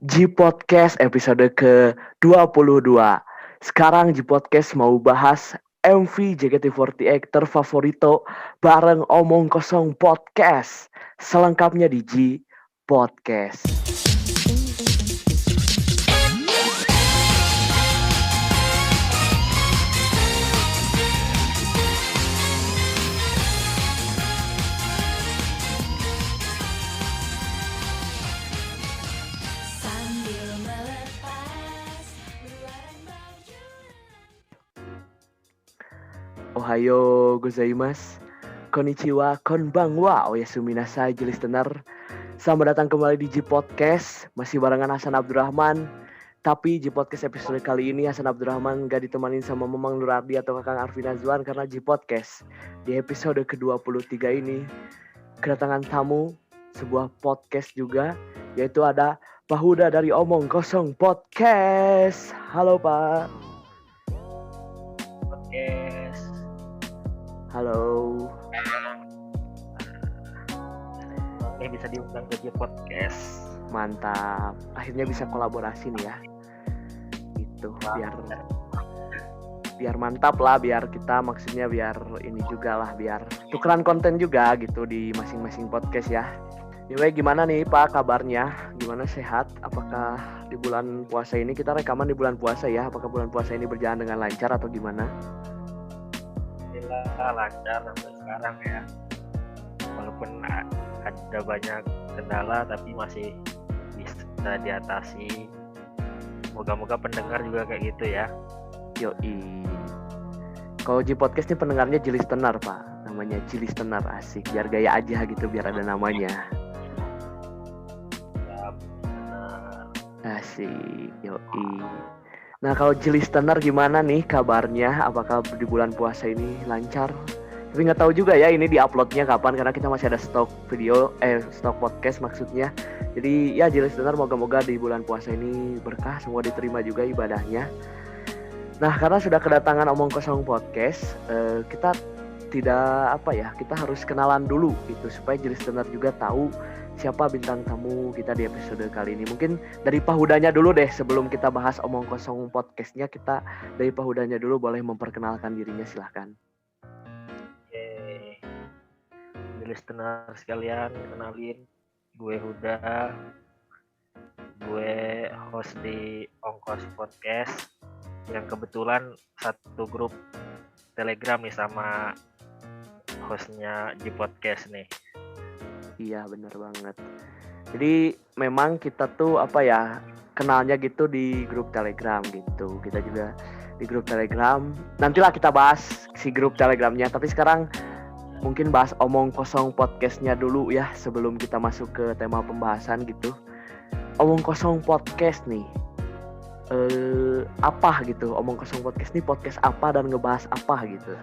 G Podcast episode ke-22. Sekarang G Podcast mau bahas MV JKT48 terfavorito bareng Omong Kosong Podcast. Selengkapnya di G Podcast. Ohayo gozaimasu, konnichiwa, konbanwa, oyasumi nasai, listener. Selamat datang kembali di G Podcast. Masih barengan Hasan Abdurrahman. Tapi G Podcast episode kali ini Hasan Abdurrahman gak ditemanin sama Memang Nurardi atau Kakang Arvin Azwan karena G Podcast di episode ke-23 ini kedatangan tamu sebuah podcast juga, yaitu ada Pak Huda dari Omong Kosong Podcast. Halo Pak. Podcast. Halo. Bisa diundang ke podcast. Mantap. Akhirnya bisa kolaborasi nih ya. Gitu. Biar mantap lah, biar kita maksudnya biar ini juga lah, biar tukeran konten juga gitu di masing-masing podcast ya. Anyway, gimana nih Pak kabarnya? Gimana, sehat? Apakah di bulan puasa ini, kita rekaman di bulan puasa ya, apakah bulan puasa ini berjalan dengan lancar atau gimana? Alhamdulillah lancar sampai sekarang ya. Walaupun ada banyak kendala tapi masih bisa diatasi. Moga-moga pendengar juga kayak gitu ya. Yoi. Kalau G Podcast ini pendengarnya G Listener Pak. Namanya G Listener, asik. Biar gaya aja gitu, biar ada namanya. Ya, benar. Asik, yoi. Nah, kalau G Listener gimana nih kabarnya? Apakah di bulan puasa ini lancar? Tapi nggak tahu juga ya ini di-uploadnya kapan, karena kita masih ada stok video, stok podcast maksudnya. Jadi ya G Listener, moga-moga di bulan puasa ini berkah, semua diterima juga ibadahnya. Nah, karena sudah kedatangan Omong Kosong Podcast, kita kita harus kenalan dulu gitu supaya G Listener juga tahu siapa bintang tamu kita di episode kali ini. Mungkin dari Pak Hudanya dulu deh, sebelum kita bahas Omong Kosong Podcastnya, kita dari Pak Hudanya dulu boleh memperkenalkan dirinya, silahkan. Oke. Listener sekalian, kenalin gue Huda. Gue host di Ongkos Podcast yang kebetulan satu grup Telegram nih sama hostnya di podcast nih. Iya, benar banget. Jadi memang kita tuh kenalnya gitu di grup Telegram gitu. Kita juga di grup Telegram. Nantilah kita bahas si grup Telegramnya. Tapi sekarang mungkin bahas Omong Kosong Podcastnya dulu ya, sebelum kita masuk ke tema pembahasan gitu. Omong Kosong Podcast nih, apa gitu? Omong Kosong Podcast nih podcast apa dan ngebahas apa gitu?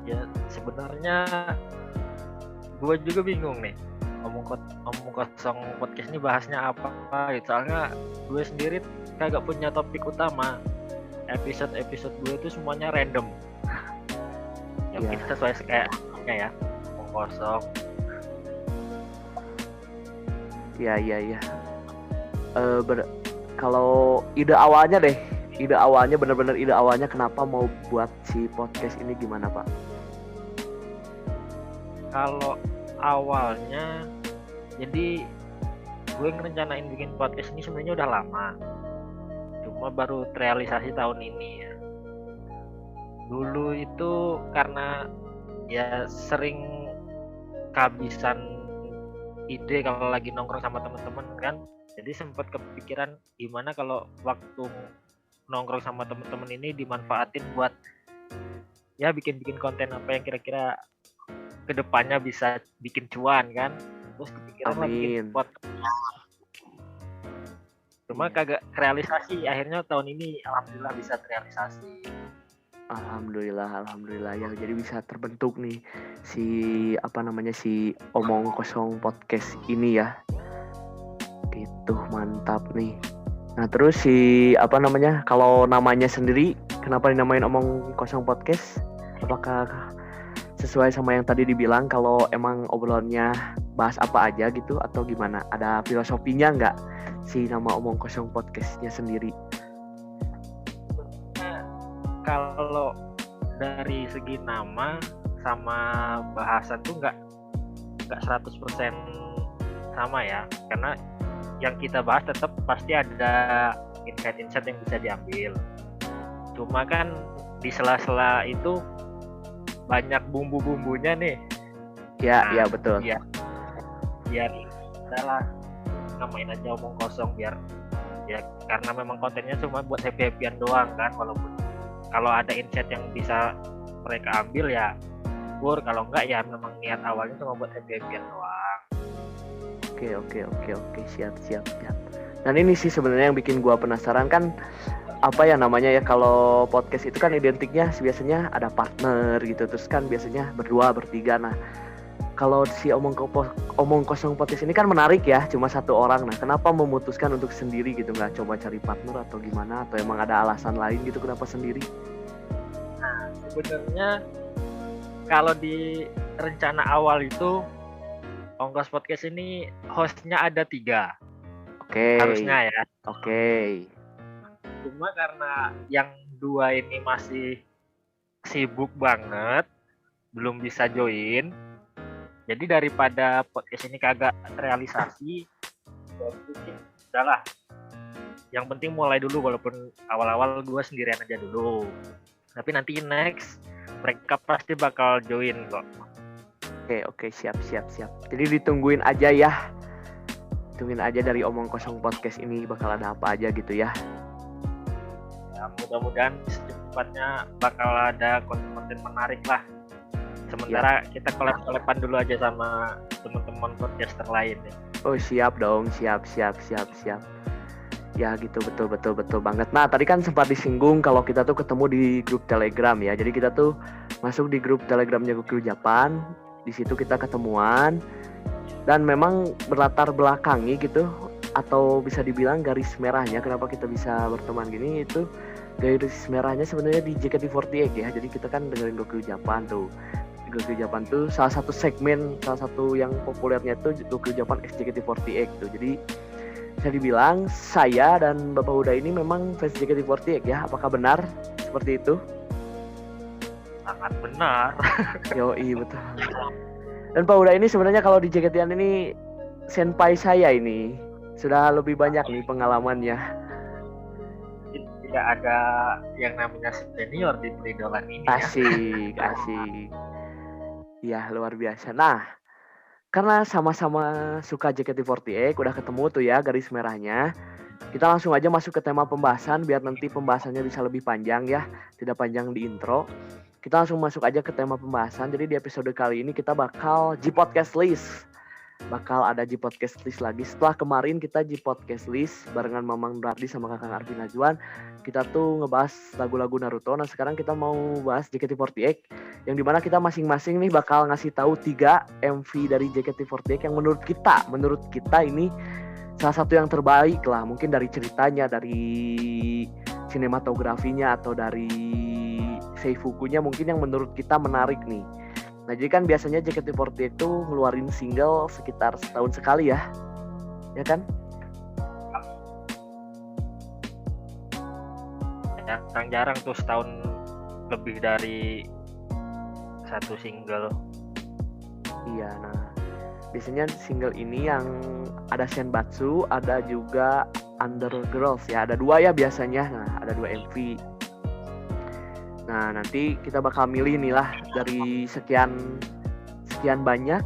Ya sebenarnya gue juga bingung nih, omong kosong podcast ini bahasnya apa gitu. Soalnya gue sendiri kagak punya topik utama. Episode gue itu semuanya random. Ya mungkin sesuai kayaknya ya, omong kosong. Iya. Kalau ide awalnya bener-bener ide awalnya kenapa mau buat si podcast ini gimana Pak? Kalau awalnya, jadi gue ngerencanain bikin podcast ini sebenarnya udah lama, cuma baru terrealisasi tahun ini ya. Dulu itu karena ya sering kehabisan ide kalau lagi nongkrong sama teman-teman kan, jadi sempat kepikiran gimana kalau waktu nongkrong sama teman-teman ini dimanfaatin buat ya bikin konten apa yang kira-kira kedepannya bisa bikin cuan kan. Terus kepikiran lah bikin podcast. Cuma kagak realisasi. Akhirnya tahun ini alhamdulillah bisa terrealisasi. Alhamdulillah ya. Jadi bisa terbentuk nih si Omong Kosong Podcast ini ya. Gitu, mantap nih. Nah, terus kalau namanya sendiri kenapa dinamain Omong Kosong Podcast? Apakah sesuai sama yang tadi dibilang kalau emang obrolannya bahas apa aja gitu atau gimana? Ada filosofinya nggak si nama Omong Kosong podcastnya sendiri? Kalau dari segi nama sama bahasan tuh nggak 100% sama ya, karena yang kita bahas tetap pasti ada insight-insight yang bisa diambil. Cuma kan di sela-sela itu banyak bumbu-bumbunya nih. Ya, ya betul. Biar udahlah namain aja Omong Kosong, biar ya karena memang kontennya cuma buat happy-happyan doang kan, walaupun kalau ada insight yang bisa mereka ambil ya syukur, kalau enggak ya memang niat awalnya cuma buat happy-happyan doang. Oke, siap. Dan ini sih sebenarnya yang bikin gua penasaran kan, apa ya namanya ya, kalau podcast itu kan identiknya biasanya ada partner gitu, terus kan biasanya berdua bertiga. Nah kalau si Omong Kosong podcast ini kan menarik ya, cuma satu orang. Nah kenapa memutuskan untuk sendiri gitu, nggak coba cari partner atau gimana, atau emang ada alasan lain gitu kenapa sendiri? Nah sebenarnya kalau di rencana awal itu Ongkos Podcast ini hostnya ada 3. Oke. Harusnya ya. Oke. Cuma karena yang 2 ini masih sibuk banget, belum bisa join. Jadi daripada podcast ini kagak realisasi, udahlah. Yang penting mulai dulu, walaupun awal-awal gue sendirian aja dulu. Tapi nanti next mereka pasti bakal join kok. Oke, siap. Jadi ditungguin aja ya. Tungguin aja dari Omong Kosong podcast ini bakal ada apa aja gitu ya. Ya mudah-mudahan secepatnya bakal ada konten-konten menarik lah. Sementara kita collab-collaban dulu aja sama teman-teman podcaster lain ya. Oh siap dong, siap. Ya gitu, betul banget. Nah tadi kan sempat disinggung kalau kita tuh ketemu di grup Telegram ya. Jadi kita tuh masuk di grup Telegramnya Gokil Japan. Di situ kita ketemuan dan memang berlatar belakangi gitu, atau bisa dibilang garis merahnya kenapa kita bisa berteman gini, itu garis merahnya sebenarnya di JKT48 ya. Jadi kita kan dengerin Gokil Japan tuh. Gokil Japan tuh salah satu segmen, salah satu yang populernya tuh Gokil Japan X JKT48 tuh. Jadi bisa dibilang saya dan Bapak Huda ini memang fans JKT48 ya. Apakah benar seperti itu? Sangat benar. Yoi, betul. Dan Pak Huda ini sebenarnya kalau di JKT-an ini senpai saya ini. Sudah lebih banyak nih pengalamannya. Tidak ada yang namanya senior di peridolan ini. Asik. Ya luar biasa. Nah, karena sama-sama suka JKT48, udah ketemu tuh ya garis merahnya. Kita langsung aja masuk ke tema pembahasan biar nanti pembahasannya bisa lebih panjang ya, tidak panjang di intro. Kita langsung masuk aja ke tema pembahasan. Jadi di episode kali ini kita bakal J-Podcast List. Bakal ada J-Podcast List lagi. Setelah kemarin kita J-Podcast List barengan Mamang Dardi sama Kakang Arvin Najwan. Kita tuh ngebahas lagu-lagu Naruto. Nah sekarang kita mau bahas JKT48. Yang dimana kita masing-masing nih bakal ngasih tahu 3 MV dari JKT48 yang menurut kita ini salah satu yang terbaik lah. Mungkin dari ceritanya, dari sinematografinya, atau dari seifukunya mungkin yang menurut kita menarik nih. Nah jadi kan biasanya JKT48 itu ngeluarin single sekitar setahun sekali ya. Ya kan? Jarang tuh setahun lebih dari satu single. Iya, nah biasanya single ini yang ada Senbatsu, ada juga Undergirls ya. Ada 2 ya biasanya. Nah ada 2 MV. Nah nanti kita bakal milih nih lah dari sekian banyak,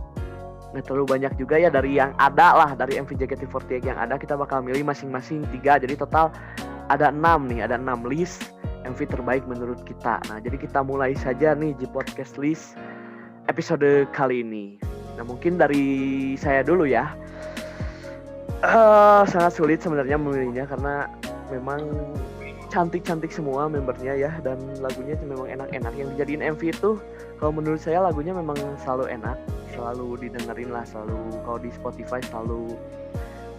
nggak terlalu banyak juga ya dari yang ada lah, dari MV JKT48 yang ada kita bakal milih masing-masing 3. Jadi total ada 6 nih, ada 6 list MV terbaik menurut kita. Nah jadi kita mulai saja nih di podcast list episode kali ini. Nah mungkin dari saya dulu ya. Sangat sulit sebenarnya memilihnya karena memang cantik-cantik semua membernya ya, dan lagunya memang enak-enak. Yang dijadiin MV itu kalau menurut saya lagunya memang selalu enak, selalu didengerin lah, selalu kalau di Spotify selalu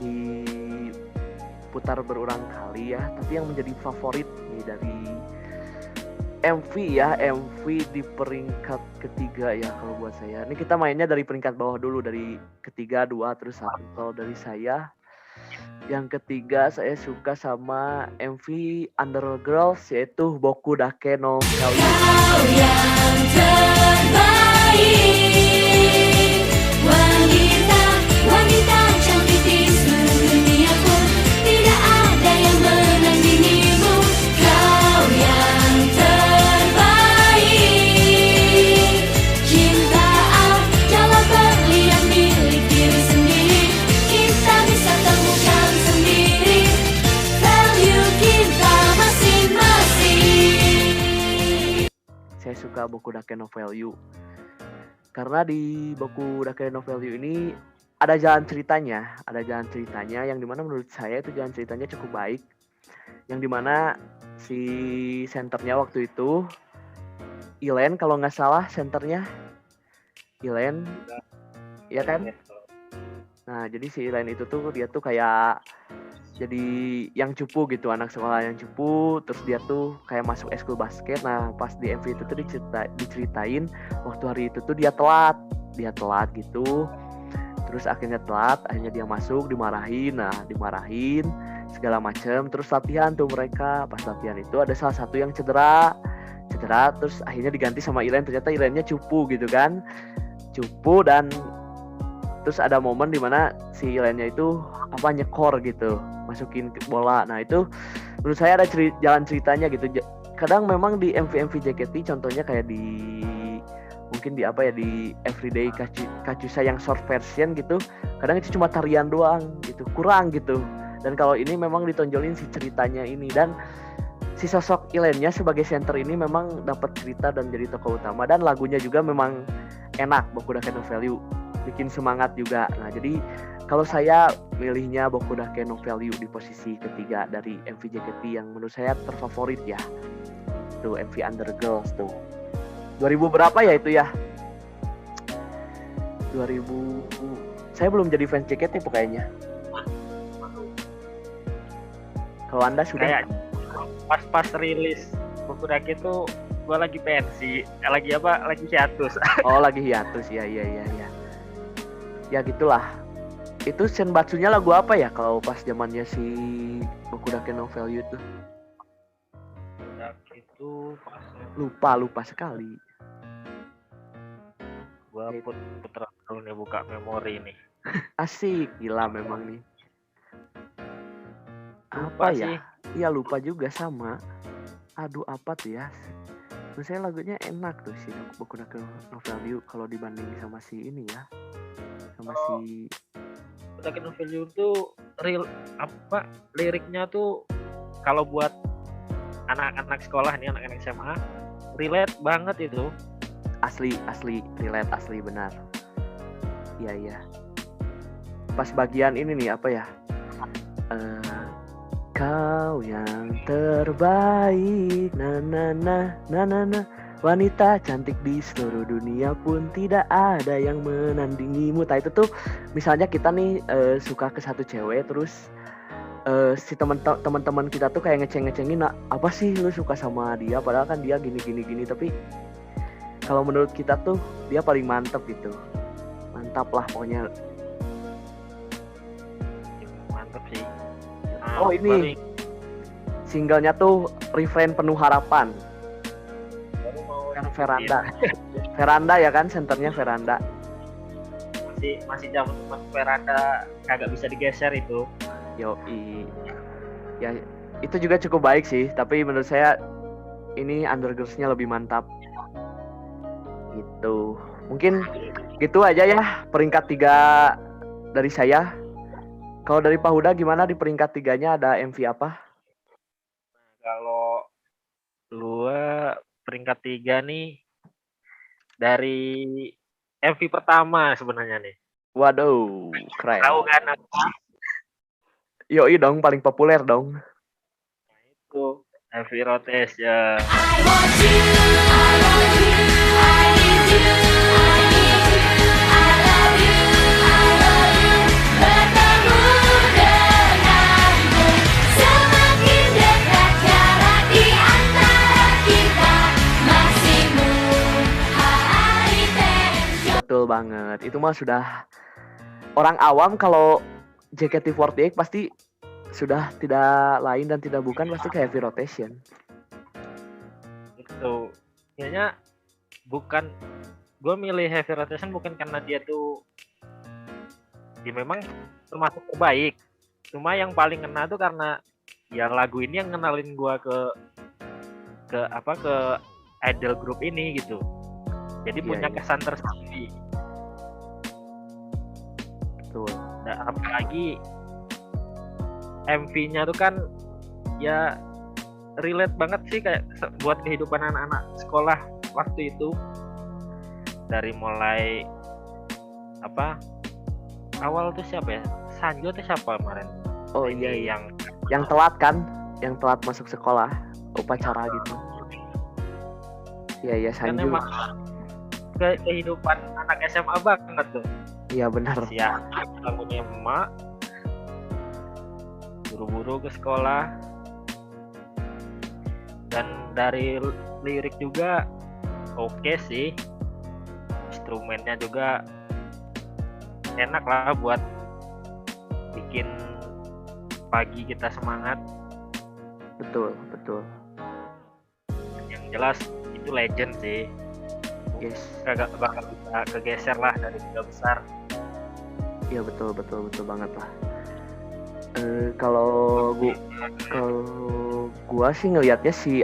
diputar berulang kali ya. Tapi yang menjadi favorit nih dari MV ya, MV di peringkat ketiga ya kalau buat saya. Ini kita mainnya dari peringkat bawah dulu, dari ketiga, dua, terus satu. Kalau dari saya, yang ketiga saya suka sama MV Undergirls yaitu Boku Dake no Kyouyu. Kau yang terbaik, wanita cantik di seluruh dunia pun tidak ada yang menandingimu. Kau yang terbaik, cinta adalah berlian milik diri sendiri. Kita bisa temukan sendiri value kita masing-masing. Saya suka Boku Dake no Value karena di Boku Dake no Value ini ada jalan ceritanya yang dimana menurut saya itu jalan ceritanya cukup baik, yang dimana si senternya waktu itu Ilen kalau nggak salah, senternya Ilen ya kan. Nah jadi si Ilen itu tuh dia tuh kayak jadi yang cupu gitu, anak sekolah yang cupu, terus dia tuh kayak masuk eskul basket. Nah pas di MV itu tuh diceritain waktu hari itu tuh dia telat gitu, terus akhirnya dia masuk, dimarahin segala macem, terus latihan tuh mereka. Pas latihan itu ada salah satu yang cedera, terus akhirnya diganti sama Ilen. Ternyata Ilennya cupu gitu kan, dan terus ada momen dimana si Ilennya itu nyekor gitu, masukin bola. Nah itu menurut saya ada jalan ceritanya gitu. Kadang memang di MV JKT contohnya kayak mungkin di Everyday Kacusa yang short version gitu, kadang itu cuma tarian doang gitu, kurang gitu. Dan kalau ini memang ditonjolin si ceritanya ini, dan si sosok Ilennya sebagai center ini memang dapat cerita dan jadi tokoh utama, dan lagunya juga memang enak, Boku Dake no Value, bikin semangat juga. Nah jadi kalau saya milihnya Boku Dake no Value di posisi ketiga dari MV JKT yang menurut saya terfavorit ya. Tuh MV Undergirls tuh 2000 berapa ya itu ya, 2000. Saya belum jadi fans JKT kayaknya. Kalau Anda sudah? Kayak pas rilis Boku Dake tuh gua lagi pensi, lagi hiatus. Oh lagi hiatus ya. Ya gitulah. Itu Senbatsunya lagu apa ya kalau pas zamannya si Boku Dake no Value itu? Itu lupa sekali. Gua putar dulu nih, buka memori nih. Asik, gila memang nih. Lupa apa ya? sih. Iya lupa juga sama. Aduh apa tuh ya? Menurut saya lagunya enak tuh si Boku Dake no Value kalau dibanding sama si ini ya. Sama si Boku Dake no Value tuh liriknya tuh kalau buat anak-anak sekolah nih, anak-anak SMA relate banget itu. Asli relate, asli benar. Iya. Pas bagian ini nih apa ya? Kau yang terbaik, na wanita cantik di seluruh dunia pun tidak ada yang menandingimu. Nah itu tuh misalnya kita nih suka ke satu cewek, terus si teman-teman kita tuh kayak ngecengin, nah, apa sih lu suka sama dia padahal kan dia gini, tapi kalau menurut kita tuh dia paling mantep gitu. Mantap lah pokoknya. Mantep sih. Oh ini singlenya tuh Refrain Penuh Harapan. Kan Veranda ya kan, senternya Veranda. Masih zaman Veranda kagak bisa digeser itu. Yoi. Ya itu juga cukup baik sih, tapi menurut saya ini Undergirls-nya lebih mantap. Gitu. Mungkin gitu aja ya peringkat 3 dari saya. Kalau dari Pak Huda gimana, di peringkat 3-nya ada MV apa? Kalau gua peringkat 3 nih dari MV pertama sebenarnya nih. Waduh, keren. Tahu kan apa? Yoi dong, paling populer dong. Nah, itu MV Rotation. I want you, I want you, I need you, I need you, I love you, I love you. Bertemu denganmu, semakin dekat jarak di antara kita. banget. Itu mah sudah orang awam kalau JKT48 pasti sudah tidak lain dan tidak bukan pasti ke Heavy Rotation. Itu kayaknya bukan, gue milih Heavy Rotation bukan karena dia tuh dia memang termasuk terbaik, cuma yang paling kena tuh karena ya lagu ini yang kenalin gue ke idol group ini gitu, jadi Iya, punya iya. kesan tersendiri. Betul. Nah, apalagi MV-nya tuh kan ya relate banget sih kayak buat kehidupan anak-anak sekolah waktu itu, dari mulai awal tuh siapa ya, Sanjo tuh siapa kemarin Oh ini iya, iya. yang Yang telat kan? Yang telat masuk sekolah, upacara gitu. Iya, iya, kan Sanju. emang kehidupan anak SMA banget tuh. Iya benar. Siang bangunnya emak, buru-buru ke sekolah, dan dari lirik juga oke sih, instrumennya juga enak lah buat bikin pagi kita semangat. Betul, betul. Yang jelas itu legend sih, Yes. kagak bakal bisa kegeser lah dari tiga besar. Iya betul, betul, betul banget lah. Kalau gua sih ngelihatnya si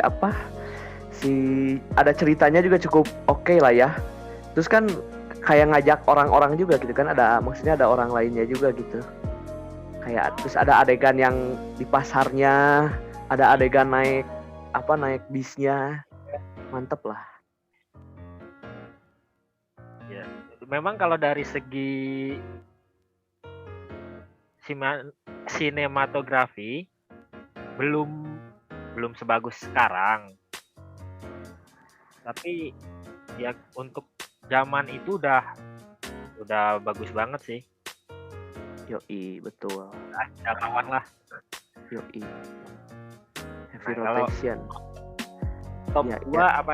ada ceritanya juga cukup oke lah ya. Terus kan kayak ngajak orang-orang juga gitu kan, maksudnya ada orang lainnya juga gitu. Kayak terus ada adegan yang di pasarnya, ada adegan naik bisnya. Mantep lah. Ya, memang kalau dari segi sinematografi belum sebagus sekarang, tapi ya untuk zaman itu udah bagus banget sih. Yoi, betul. Ada lawan lah. Yoi. Heavy Nah, kalau Rotation. Top Ya, 2 apa?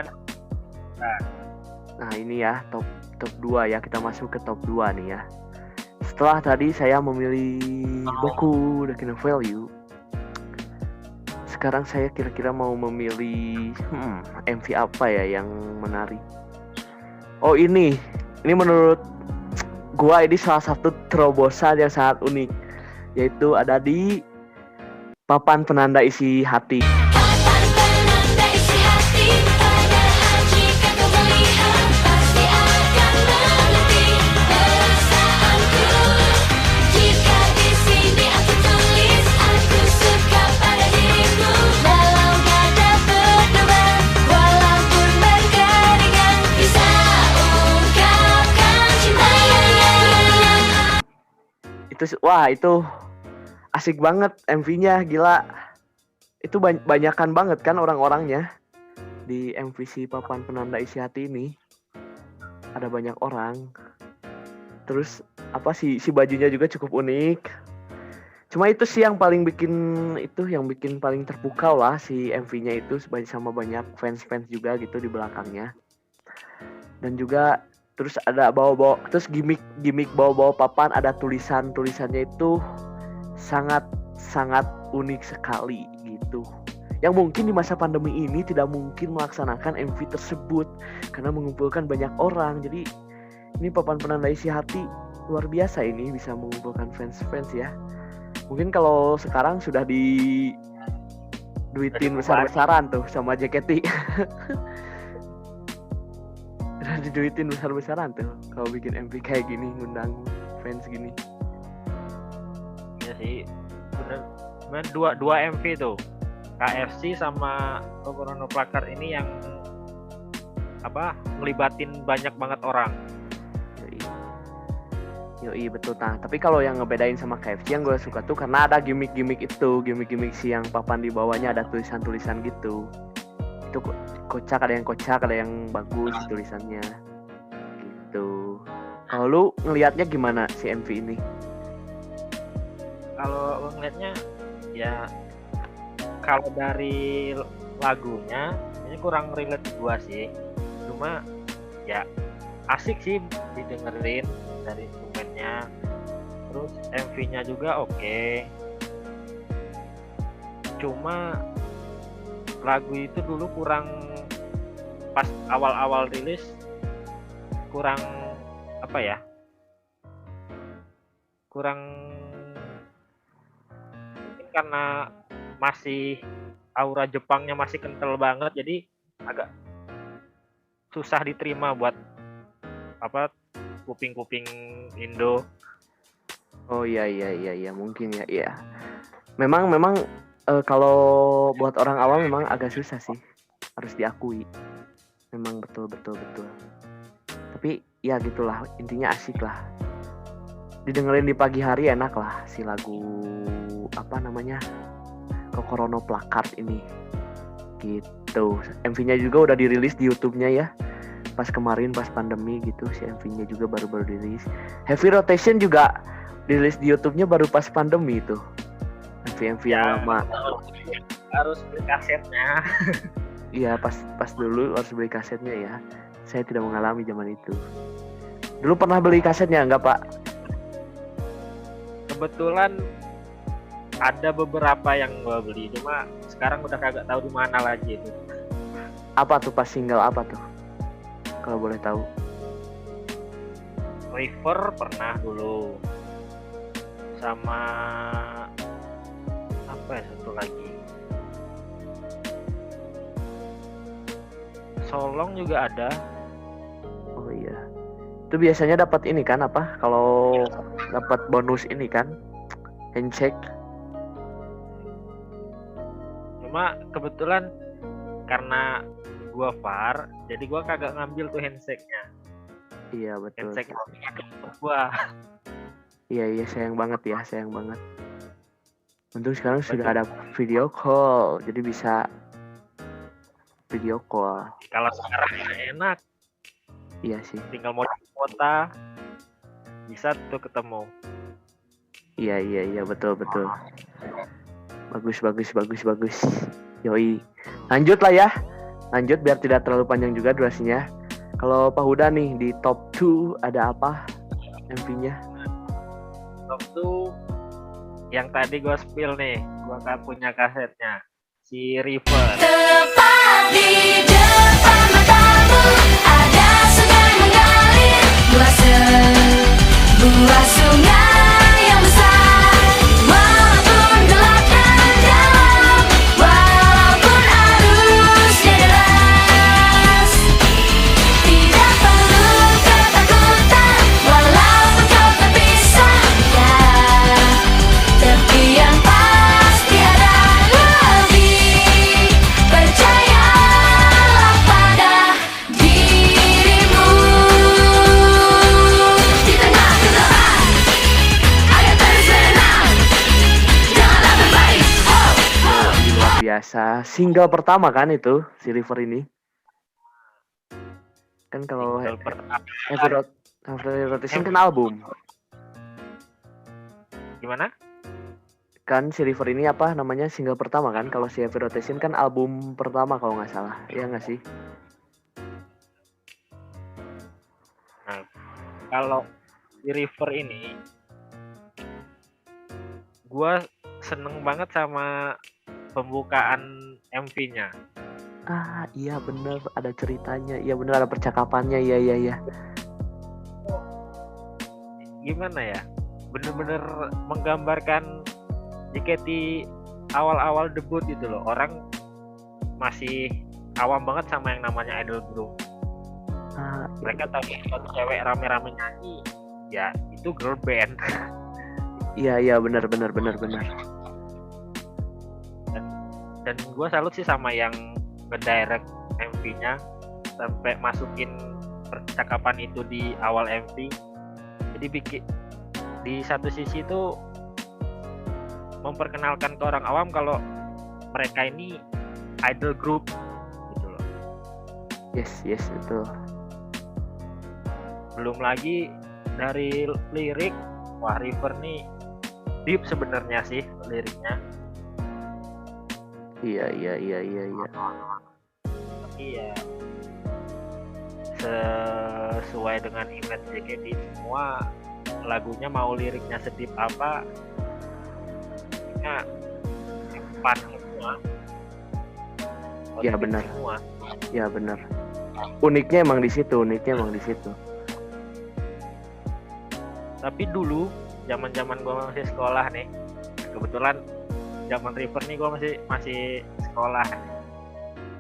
Nah ini ya top 2 ya, kita masuk ke top 2 nih ya. Setelah tadi saya memilih Boku no Hero Value, sekarang saya kira-kira mau memilih MV apa ya yang menarik. Oh ini menurut gua ini salah satu terobosan yang sangat unik, yaitu ada di Papan Penanda Isi Hati. Papan penanda isi hati, padahal jika kau melihat pasti akan mengerti perasaanku. Jika di sini aku tulis aku suka pada dirimu, walau gada berdua, walaupun berkeringat, bisa ungkapkan cinta. Itu asik banget MV-nya, gila. Itu banyakan banget kan orang-orangnya di MV si Papan Penanda Isi Hati ini. Ada banyak orang. Terus si bajunya juga cukup unik. Cuma itu sih yang bikin paling terpukau lah si MV-nya itu, sama banyak fans-fans juga gitu di belakangnya. Dan juga terus ada terus gimmick bawa papan, ada tulisannya itu sangat unik sekali gitu. Yang mungkin di masa pandemi ini tidak mungkin melaksanakan MV tersebut karena mengumpulkan banyak orang. Jadi ini Papan Penanda Isi Hati luar biasa, ini bisa mengumpulkan fans ya. Mungkin kalau sekarang sudah duitin besar-besaran tuh sama JKT. Udah diduitin besar-besaran tuh kalau bikin MV kayak gini, ngundang fans gini. Ya sih, bener dua MV tuh, KFC sama Kokorono Plakar ini yang ngelibatin banyak banget orang. Yoi betul. Nah, tapi kalau yang ngebedain sama KFC yang gue suka tuh karena ada gimmick si yang papan di bawahnya ada tulisan-tulisan gitu. Itu kocak, ada yang bagus tulisannya gitu. Kalau lu ngelihatnya gimana si MV ini? Kalau ngeliatnya ya, kalau dari lagunya ini kurang relate gua sih, cuma ya asik sih didengerin dari instrumennya, terus MV-nya juga oke. Cuma lagu itu dulu kurang, pas awal-awal rilis kurang apa ya, kurang, mungkin karena masih aura Jepangnya masih kental banget, jadi agak susah diterima buat apa kuping-kuping Indo. Oh iya mungkin ya iya. Memang kalau buat orang awam memang agak susah sih, harus diakui. Memang betul. Tapi ya gitulah, intinya asik lah. Didengerin di pagi hari enak lah si lagu apa namanya, Kokorono Placard ini. Gitu. MV-nya juga udah dirilis di YouTube-nya ya. Pas kemarin pas pandemi gitu, si MV-nya juga baru dirilis. Heavy Rotation juga dirilis di YouTube-nya baru pas pandemi itu. MV yang lama. Harus beli kasetnya. Iya, pas dulu harus beli kasetnya ya. Saya tidak mengalami zaman itu. Dulu pernah beli kasetnya enggak, Pak? Kebetulan ada beberapa yang gua beli, cuma sekarang udah kagak tahu di mana lagi itu. Apa tuh pas single apa tuh? Kalau boleh tahu. River pernah dulu. Sama apa ya satu lagi? Solong juga ada. Oh iya. Itu biasanya dapat ini kan apa? Kalau dapat bonus ini kan? Handshake. Cuma kebetulan karena gua VAR, jadi gua kagak ngambil tuh handshake-nya. Iya, betul. Handshake gua. Iya, sayang banget. Untung sekarang sudah ada video call, jadi bisa video call. Kalau sekarang enak, Iya sih. tinggal mau kota bisa tuh ketemu. Iya, betul. Bagus. Yoi. Lanjut lah ya. Lanjut biar tidak terlalu panjang juga durasinya. Kalau Pak Huda nih di top 2 ada apa MV-nya? Top 2 yang tadi gua spill nih, gua kan punya kasetnya. Si River. Tepat di depan matamu ada sungai mengalir, sebuah sungai yang besar. Walaupun gelap dan dalam, walaupun arusnya deras, tidak perlu ketakutan. Walaupun kau terpisah, tepi yang pasti ada lebih. Percayalah pada dirimu. Di tengah kegelapan, ayo terus berenang, janganlah berbaring. Luar biasa. Single pertama kan itu si River ini. Kan kalau Single pertama. Heavy Rotation kan album. Gimana? Kan si River ini apa namanya single pertama kan? Kalau si Heavy Rotation kan album pertama kalau nggak salah. Iya nggak sih? Nah, kalau di River ini gua seneng banget sama pembukaan MV-nya. Ah iya bener, ada ceritanya. Iya bener, ada percakapannya. Iya. Gimana ya? Bener-bener menggambarkan JKT awal-awal debut gitu loh. Orang masih awam banget sama yang namanya idol group. Ah, Mereka tahu kalau cewek rame-rame nyanyi, ya itu girl band. iya bener. Dan gue salut sih sama yang ngedirect MV-nya sampai masukin percakapan itu di awal MV. Jadi bikin di satu sisi itu memperkenalkan ke orang awam kalau mereka ini idol group gitu loh. Yes betul. Belum lagi dari lirik, wah River nih deep sebenarnya sih liriknya. Iya. Iya. sesuai dengan image JKT semua. Lagunya mau liriknya sedih apa, ya fun semua. Ya, Positif benar. semua. Ya benar. Uniknya emang di situ. Tapi dulu zaman gua masih sekolah nih, kebetulan zaman River nih gua masih sekolah.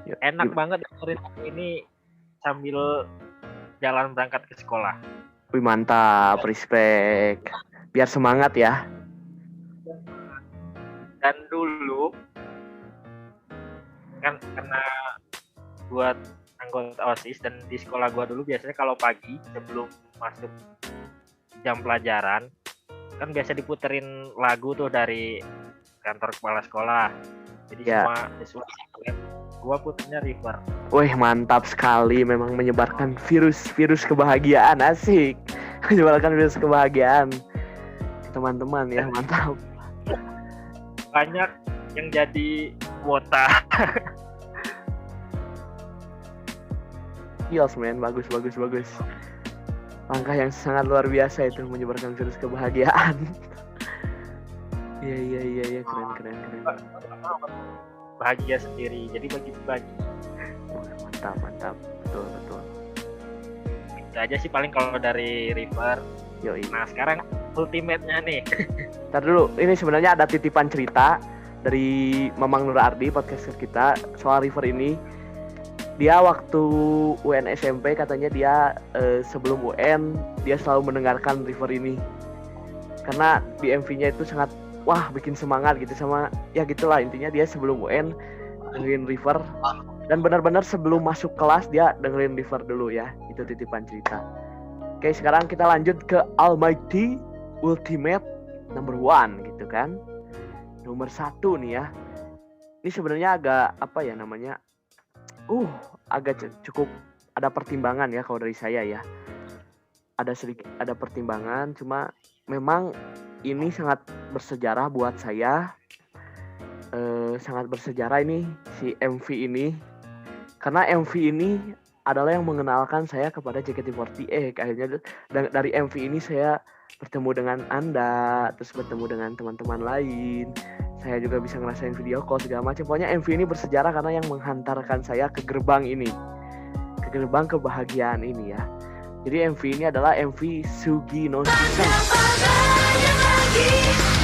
Ya, Enak banget dengerin ini sambil jalan berangkat ke sekolah. Wih, mantap, respect. Biar semangat ya. Dan dulu kan karena buat anggota OSIS dan di sekolah gua dulu biasanya kalau pagi sebelum masuk jam pelajaran kan biasa diputerin lagu tuh dari kantor kepala sekolah. Jadi Ya. semua siswa gua puternya River. Wih, mantap sekali. Memang menyebarkan virus kebahagiaan. Asik. Menyebarkan virus kebahagiaan. Teman-teman ya, mantap. Banyak yang jadi kuota. Yes, man. Bagus. Langkah yang sangat luar biasa itu, menyebarkan virus kebahagiaan. Iya, keren. Bahagia sendiri, jadi bagi-bagi. Wah, mantap. Betul. Itu aja sih paling kalau dari River. Yoi. Nah sekarang ultimate-nya nih. Ntar dulu, ini sebenarnya ada titipan cerita dari Mamang Nur Ardi, podcaster kita, soal River ini. Dia waktu UN SMP katanya dia sebelum UN dia selalu mendengarkan River ini. Karena di MV-nya itu sangat bikin semangat gitu, sama ya gitulah intinya. Dia sebelum UN dengerin River, dan benar-benar sebelum masuk kelas dia dengerin River dulu ya. Itu titipan cerita. Oke, sekarang kita lanjut ke Almighty Ultimate number 1 gitu kan. Nomor 1 nih ya. Ini sebenarnya agak agak cukup ada pertimbangan ya kalau dari saya ya. Ada pertimbangan, cuma memang ini sangat bersejarah buat saya. Sangat bersejarah ini si MV ini. Karena MV ini adalah yang mengenalkan saya kepada JKT48. Akhirnya dari MV ini saya bertemu dengan Anda, terus bertemu dengan teman-teman lain. Saya juga bisa ngerasain video call segala macam. Pokoknya MV ini bersejarah karena yang menghantarkan saya ke gerbang ini. Ke gerbang kebahagiaan ini ya. Jadi MV ini adalah MV Sugi no Season. Betapa banyak lagi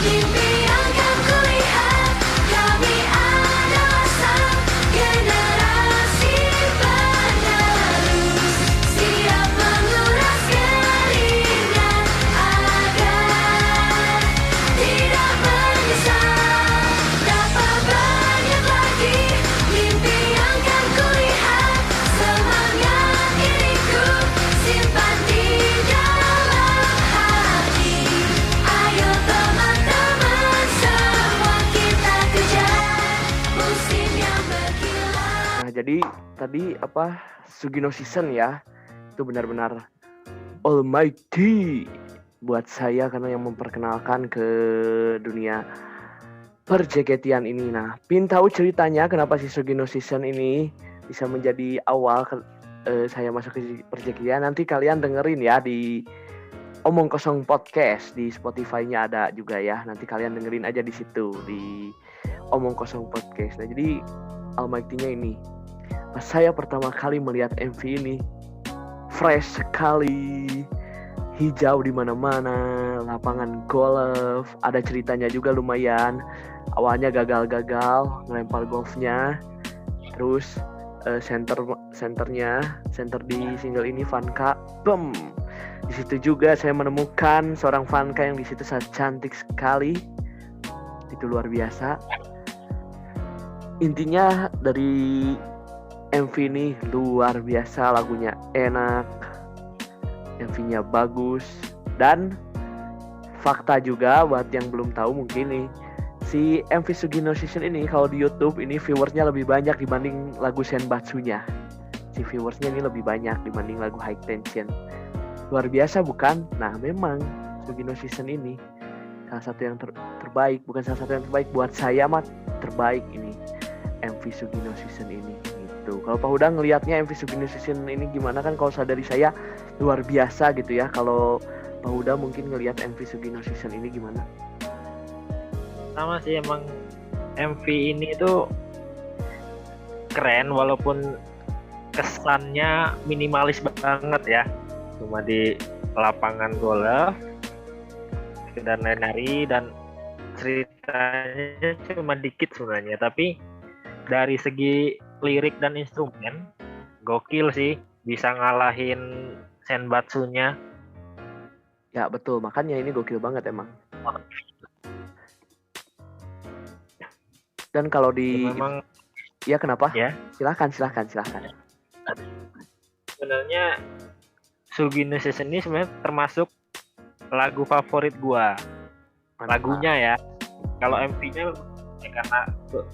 mimpi yang kan kulihat. Kami adalah sang generasi penerus, siap menguras keringat agar tidak menyesal. Berapa banyak lagi mimpi yang kan kulihat. Semangat ini ku simpan di dalam hati. Ayo teman-teman semua kita kejar musim yang berkilau. Nah, jadi tadi Sugino Season ya. Itu benar-benar almighty buat saya karena yang memperkenalkan ke dunia perjeketian ini. Nah, pin tahu ceritanya kenapa si Sugino Season ini bisa menjadi awal saya masuk ke perjeketian. Nanti kalian dengerin ya di Omong Kosong Podcast, di Spotify-nya ada juga ya. Nanti kalian dengerin aja di situ di Omong Kosong Podcast. Nah, jadi almighty-nya ini pas saya pertama kali melihat MV ini, fresh sekali, hijau di mana-mana, lapangan golf, ada ceritanya juga lumayan. Awalnya gagal ngelempar golfnya, terus center di single ini Vanka, di situ juga saya menemukan seorang Vanka yang di situ sangat cantik sekali, itu luar biasa. Intinya dari MV ini luar biasa, lagunya enak, MV-nya bagus, dan fakta juga buat yang belum tahu mungkin nih, si MV Sugino Season ini kalau di YouTube ini viewersnya lebih banyak dibanding lagu Senbatsu-nya. Si viewersnya ini lebih banyak dibanding lagu High Tension. Luar biasa bukan? Nah, memang Sugino Season ini salah satu yang terbaik, bukan salah satu yang terbaik buat saya mah terbaik ini MV Sugino Season ini gitu. gitu. Kalau Pak Huda ngelihatnya MV Sugino Season ini gimana, kan kalau dari saya luar biasa gitu ya. Kalau Pak Huda mungkin ngelihat MV Sugino Season ini gimana? Sama sih, emang MV ini tuh keren walaupun kesannya minimalis banget ya, cuma di lapangan golf sekedar nari dan ceritanya cuma dikit sebenarnya, tapi dari segi lirik dan instrumen gokil sih, bisa ngalahin Senbatsunya. Ya betul, makanya ini gokil banget emang. Dan kalau di Memang ya kenapa? ya, Silahkan. sebenarnya Sugino Season ini sebenarnya termasuk lagu favorit gua. Mantap. Lagunya ya. Kalau MV-nya ya karena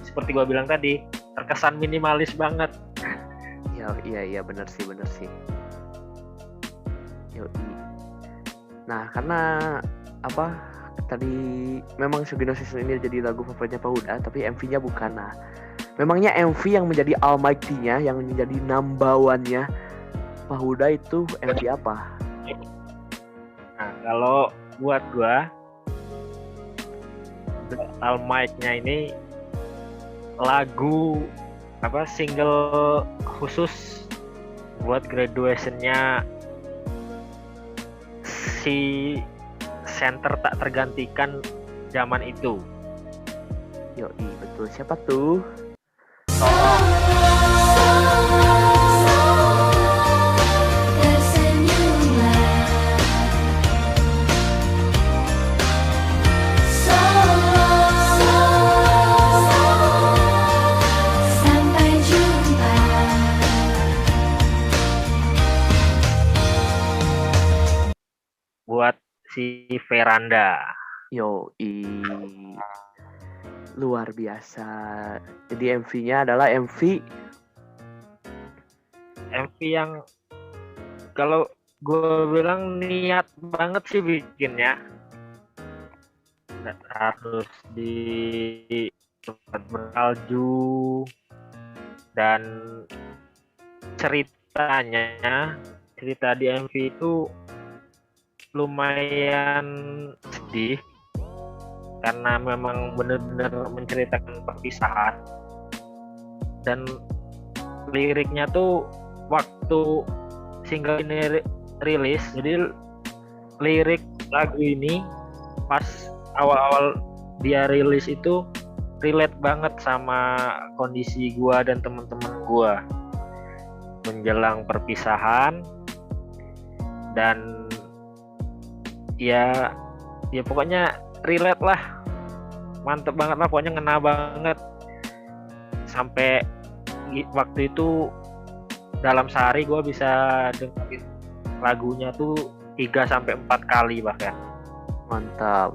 seperti gua bilang tadi, terkesan minimalis banget. Iya benar sih. Yoi. Nah, karena apa? Tadi memang Sugino Season ini jadi lagu favoritnya Pak Huda, tapi MV-nya bukan. Nah, memangnya MV yang menjadi almighty-nya, yang menjadi number one-nya Pak Huda itu MV apa? Nah, kalau buat gua almighty-nya ini lagu single khusus buat graduation-nya si center tak tergantikan zaman itu. Yoi, betul. Siapa tuh? Sampai jumpa. Buat si Veranda. Yoi. Luar biasa. Jadi MV-nya adalah MV yang kalau gue bilang niat banget sih bikinnya. Harus di tempat bersalju, dan cerita di MV itu lumayan sedih karena memang benar-benar menceritakan perpisahan, dan liriknya tuh waktu single ini rilis, jadi lirik lagu ini pas awal-awal dia rilis itu relate banget sama kondisi gua dan teman-teman gua menjelang perpisahan, dan ya pokoknya relate lah, mantep banget lah, pokoknya ngena banget. Sampai waktu itu dalam sehari gue bisa dengerin lagunya tuh 3-4 kali bahkan. mantap.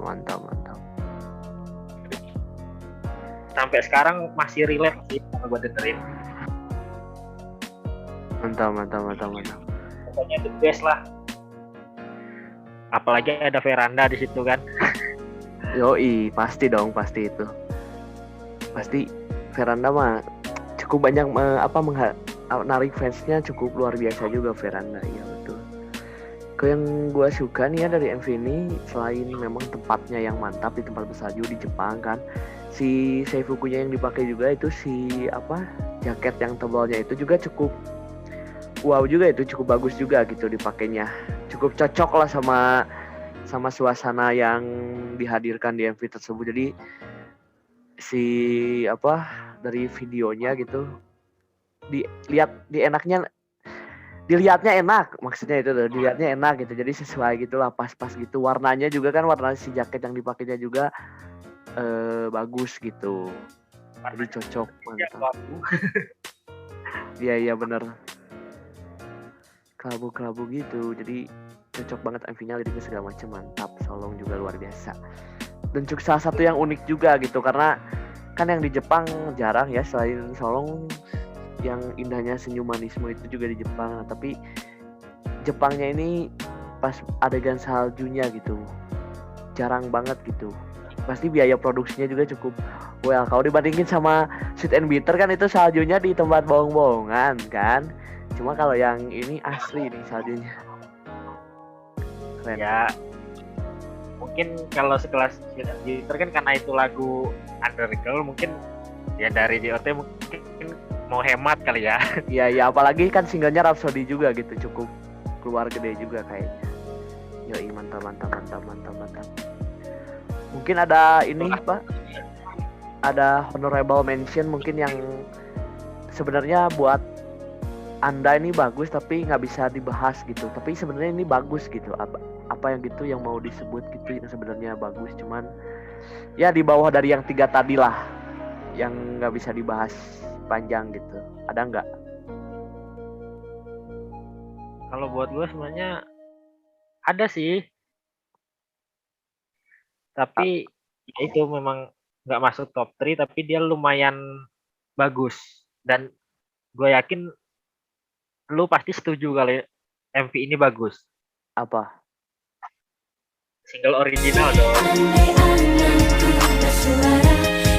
Sampai sekarang masih relate sih kalau gue dengerin. Mantap. Pokoknya the best lah. Apalagi ada Veranda di situ kan. Yoi, pasti itu. Pasti Veranda mah cukup banyak narik fansnya, cukup luar biasa juga Veranda. Iya betul. Yang gue suka nih ya dari MV ini, selain memang tempatnya yang mantap di tempat bersalju di Jepang kan, si seifukunya yang dipakai juga itu jaket yang tebalnya itu juga cukup wow juga, itu cukup bagus juga gitu dipakainya, cukup cocok lah sama suasana yang dihadirkan di MV tersebut. Jadi dari videonya gitu dilihatnya enak, maksudnya itu tuh, dilihatnya enak gitu, jadi sesuai gitulah, pas gitu, warnanya juga kan, warna si jaket yang dipakainya juga bagus gitu, jadi cocok, mantap. Iya bener, kelabu gitu, jadi cocok banget MV-nya, liriknya segala macam mantap. Solong juga luar biasa, dan juga salah satu yang unik juga gitu, karena kan yang di Jepang jarang ya, selain Solong yang indahnya senyumanisme itu juga di Jepang. Nah, tapi Jepangnya ini pas adegan saljunya gitu jarang banget gitu, pasti biaya produksinya juga cukup well. Kalau dibandingin sama Sweet and Bitter kan itu saljunya di tempat bohong-bohongan kan. Cuma kalau yang ini asli nih saljunya. Keren. Ya mungkin kalau sekelas Gitar kan karena itu lagu Undergirl, mungkin ya dari JOT mungkin mau hemat kali ya. Iya ya, apalagi kan singlenya Rhapsody juga gitu, cukup keluar gede juga kayaknya. Yoi, mantap. Mungkin ada ini Pak, ada honorable mention mungkin yang sebenarnya buat Anda ini bagus tapi nggak bisa dibahas gitu. Tapi sebenarnya ini bagus gitu. Apa yang gitu yang mau disebut gitu yang sebenarnya bagus, cuman ya di bawah dari yang 3 tadi lah, yang nggak bisa dibahas panjang gitu. Ada nggak? Kalau buat gue sebenarnya ada sih, tapi ya itu memang nggak masuk top 3, tapi dia lumayan bagus dan gue yakin lu pasti setuju kali MV ini bagus. Apa? Single original dong. Andai anganku bersuara,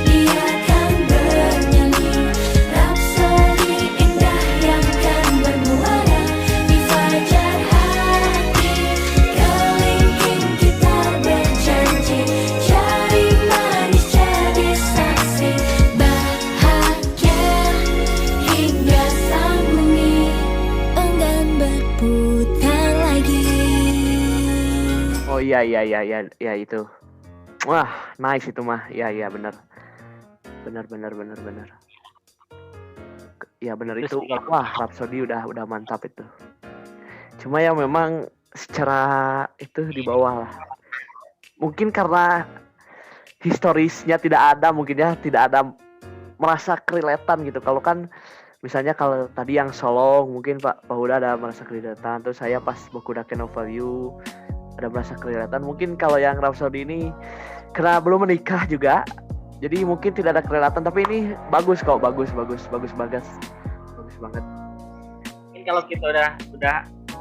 dia akan bernyanyi Rhapsody indah yang kan bermuara di fajar hati. Kelingking kita berjanji, jari manis jadi saksi bahagia hingga sang bumi enggan berputar lagi. Oh iya itu. Wah, nice itu mah. Iya benar. Benar. Ya benar itu. Wah, Rhapsody udah mantap itu. Cuma ya memang secara itu di bawah lah. Mungkin karena historisnya tidak ada, mungkin ya tidak ada merasa kerelatan gitu. Kalau kan misalnya kalau tadi yang Solo mungkin Pak Huda ada merasa kerelatan, terus saya pas Bokudaken Over You ada merasa kerelatan. Mungkin kalau yang Rhapsody ini karena belum menikah juga, jadi mungkin tidak ada kerelatan. Tapi ini bagus kok, bagus banget. Mungkin kalau kita udah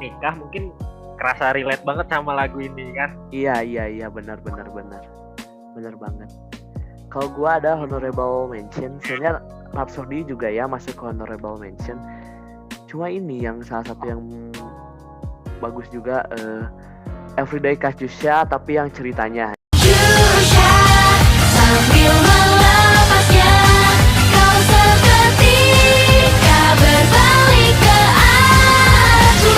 nikah mungkin kerasa relate banget sama lagu ini kan. Iya benar banget. Kalau gua ada honorable mention, sebenarnya Rhapsody juga ya masuk ke honorable mention. Cuma ini yang salah satu yang bagus juga, Everyday Katyusha, tapi yang ceritanya. Kyusha, sambil melepasnya, kau seketika berbalik ke aku.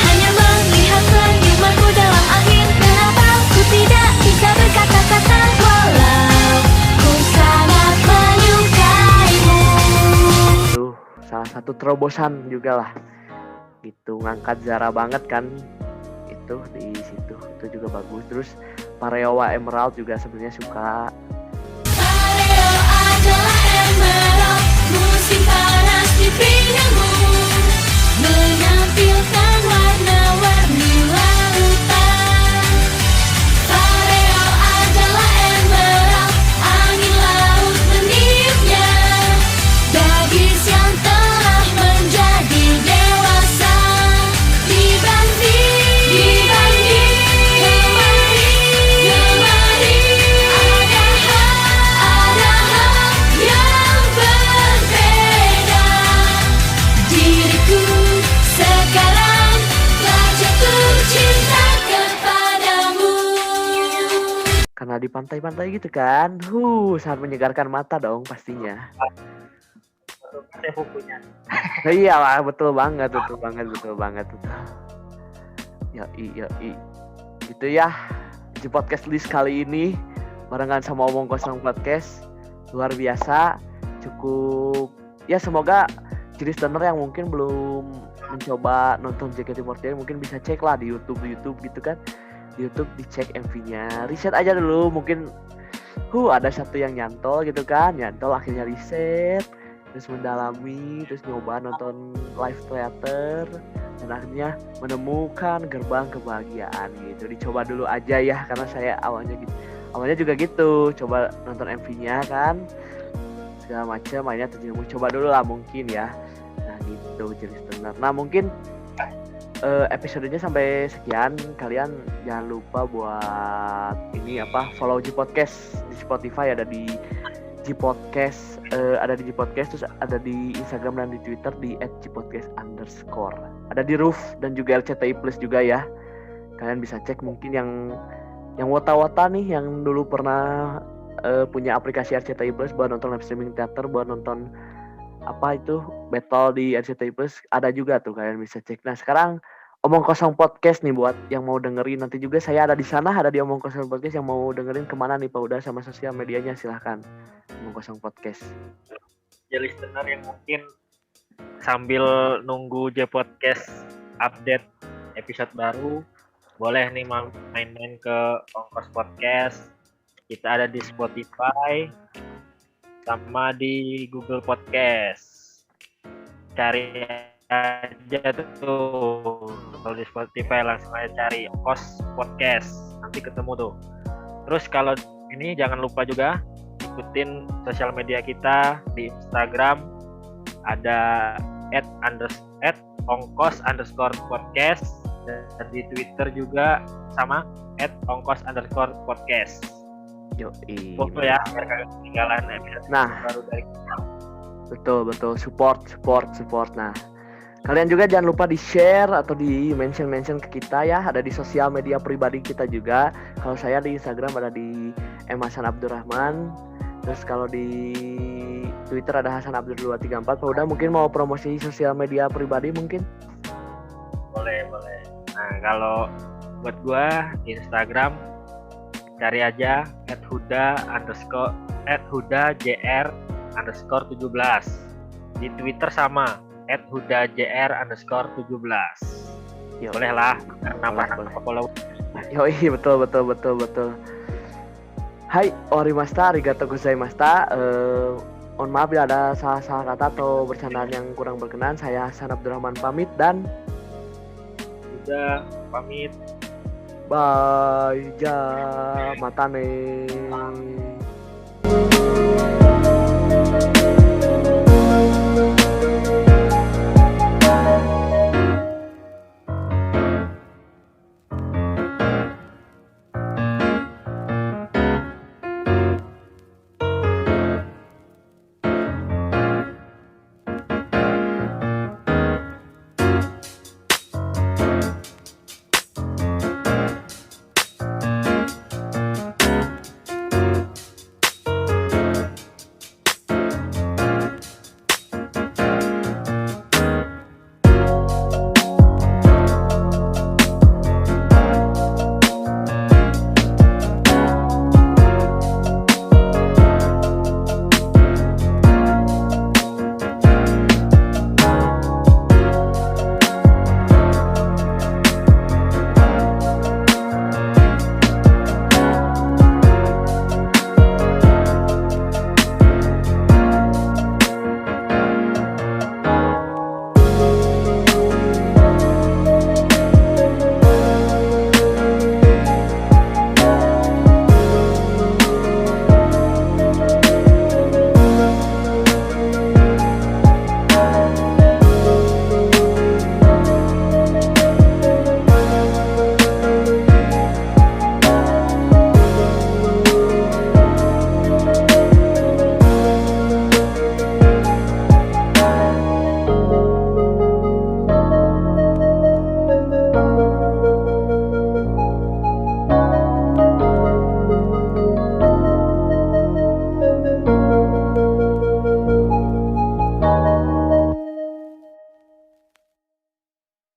Hanya melihat senyumanmu dalam angin, kenapa ku tidak bisa berkata-kata walau ku sangat menyukaimu. Tuh, salah satu terobosan juga lah. Gitu, ngangkat Zara banget kan. Itu di situ itu juga bagus. Terus Pareowa Emerald juga sebenarnya suka. Pareo adalah emerald, musim panas di pinggangmu, menampilkan warna-warni lautan. Pareo adalah emerald, angin laut meniupnya, gadis yang telah menjadi dewasa. Dibanding kemari, ada hal yang berbeda. Diriku sekarang telah jatuh cinta kepadamu. Karena di pantai-pantai gitu kan. Sangat menyegarkan mata dong pastinya. Saya bukunya. Iya lah, betul banget. Yoi. Gitu ya. Di podcast list kali ini barengan sama Omong Kosong Podcast. Luar biasa. Cukup ya, semoga listener yang mungkin belum mencoba nonton JKT48 mungkin bisa cek lah di YouTube gitu kan. Di YouTube dicek MV-nya. Riset aja dulu, mungkin ada satu yang nyantol gitu kan. Nyantol akhirnya riset, terus mendalami, terus nyoba nonton live theater, dan akhirnya menemukan gerbang kebahagiaan gitu. Dicoba dulu aja ya, karena saya awalnya juga gitu, coba nonton MV-nya kan, segala macam, mainnya terjerumus, coba dulu lah mungkin ya. Nah gitu, jadi listener. Nah mungkin episodenya sampai sekian. Kalian jangan lupa buat ini follow G Podcast di Spotify, ada di G Podcast, ada di G Podcast, terus ada di Instagram dan di Twitter di @gpodcast_. Ada di Roof dan juga LCTI Plus juga ya. Kalian bisa cek, mungkin yang wota-wota nih yang dulu pernah punya aplikasi RCTI Plus buat nonton live streaming teater, buat nonton battle di RCTI Plus, ada juga tuh, kalian bisa cek. Nah sekarang Omong Kosong Podcast nih buat yang mau dengerin, nanti juga saya ada di sana, ada di Omong Kosong Podcast. Yang mau dengerin kemana nih Pak Uda sama sosial medianya, silahkan. Omong Kosong Podcast. Ya listener yang mungkin sambil nunggu J Podcast update episode baru, boleh nih main-main ke Ongkos Podcast. Kita ada di Spotify sama di Google Podcast. Cari aja tuh, kalau di Spotify langsung aja cari Ongkos Podcast, nanti ketemu tuh. Terus kalau ini jangan lupa juga ikutin sosial media kita di Instagram, ada @ongkos_podcast, dan di Twitter juga sama @ongkos_podcast. Yoi. Foto ya, biar kalian ketinggalan episode baru dari kita. Betul support. Nah, kalian juga jangan lupa di share atau di mention ke kita ya, ada di sosial media pribadi kita juga. Kalau saya di Instagram ada di Hasan Abdurrahman. Terus kalau di Twitter ada Hasan Abdur 234. Pak Uda mungkin mau promosi sosial media pribadi mungkin? Boleh. Nah, kalau buat gua di Instagram cari aja @hudajr_17. Di Twitter sama @hudajr_17. Boleh lah, nambah follow. Yoi, betul. Hai, orimashita, arigatou gozaimashita. Mohon maaf bila ada salah kata atau bercandaan yang kurang berkenan. Saya Hasan Abdurrahman pamit dan udah pamit. bye, matane.